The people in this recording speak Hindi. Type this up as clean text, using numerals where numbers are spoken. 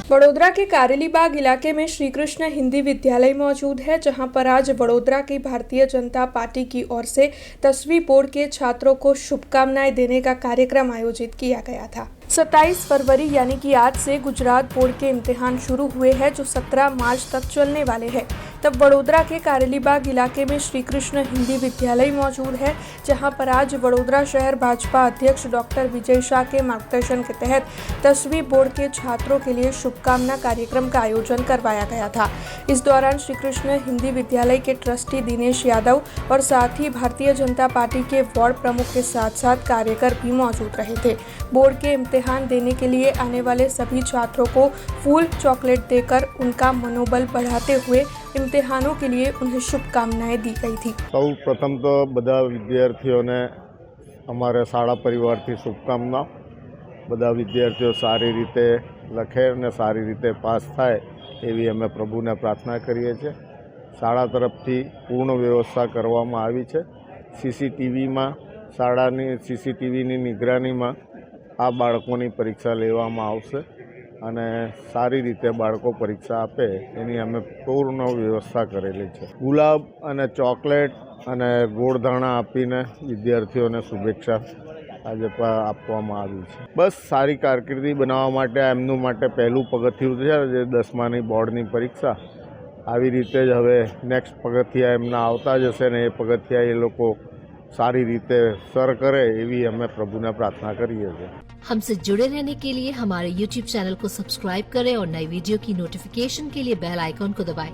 वडोदरा के कारेलीबाग इलाके में श्री कृष्ण हिंदी विद्यालय मौजूद है, जहां पर आज वडोदरा की भारतीय जनता पार्टी की ओर से 10वीं बोर्ड के छात्रों को शुभकामनाएं देने का कार्यक्रम आयोजित किया गया था। 27 फरवरी यानी कि आज से गुजरात बोर्ड के इम्तिहान शुरू हुए हैं, जो 17 मार्च तक चलने वाले हैं। तब वडोदरा के कारेलीबाग इलाके में श्री कृष्ण हिंदी विद्यालय मौजूद है, जहां पर आज वडोदरा शहर भाजपा अध्यक्ष डॉक्टर विजय शाह के मार्गदर्शन के तहत 10वीं बोर्ड के छात्रों के लिए शुभकामना कार्यक्रम का आयोजन करवाया गया था। इस दौरान श्री कृष्ण हिंदी विद्यालय के ट्रस्टी दिनेश यादव और साथ ही भारतीय जनता पार्टी के वार्ड प्रमुख के साथ साथ कार्यकर भी मौजूद रहे थे। बोर्ड के इम्तिहान देने के लिए आने वाले सभी छात्रों को फूल चॉकलेट देकर उनका मनोबल बढ़ाते हुए इम्तिहानों के लिए उन्हें शुभकामनाएं दी गई थी। સૌ પ્રથમ તો બધા વિદ્યાર્થીઓને અમારા શાળા પરિવારથી શુભકામના। બધા વિદ્યાર્થીઓ સારી રીતે લખે અને સારી રીતે પાસ થાય એવી અમે પ્રભુને પ્રાર્થના કરીએ છીએ। શાળા તરફથી પૂર્ણ વ્યવસ્થા કરવામાં આવી છે। સીસીટીવીમાં શાળાની સીસીટીવીની નિગરાનીમાં આ બાળકોની પરીક્ષા લેવામાં આવશે અને સારી રીતે બાળકો પરીક્ષા આપે એની અમે પૂર્ણ વ્યવસ્થા કરેલી છે। ગુલાબ અને ચોકલેટ અને ગોળધાણા આપીને વિદ્યાર્થીઓને શુભેચ્છા આજે આપવામાં આવી છે। બસ સારી કારકિર્દી બનાવવા માટે એમનું માટે પહેલું પગથિયું છે જે 10માની બોર્ડની પરીક્ષા। આવી રીતે જ હવે નેક્સ્ટ પગથિયા એમના આવતા જશે ને એ પગથિયા એ લોકો सारी रीते सर करे एवी हमें प्रभु ने प्रार्थना करिए थे। हमसे जुड़े रहने के लिए हमारे YouTube चैनल को सब्सक्राइब करें और नई वीडियो की नोटिफिकेशन के लिए बेल आइकॉन को दबाएं।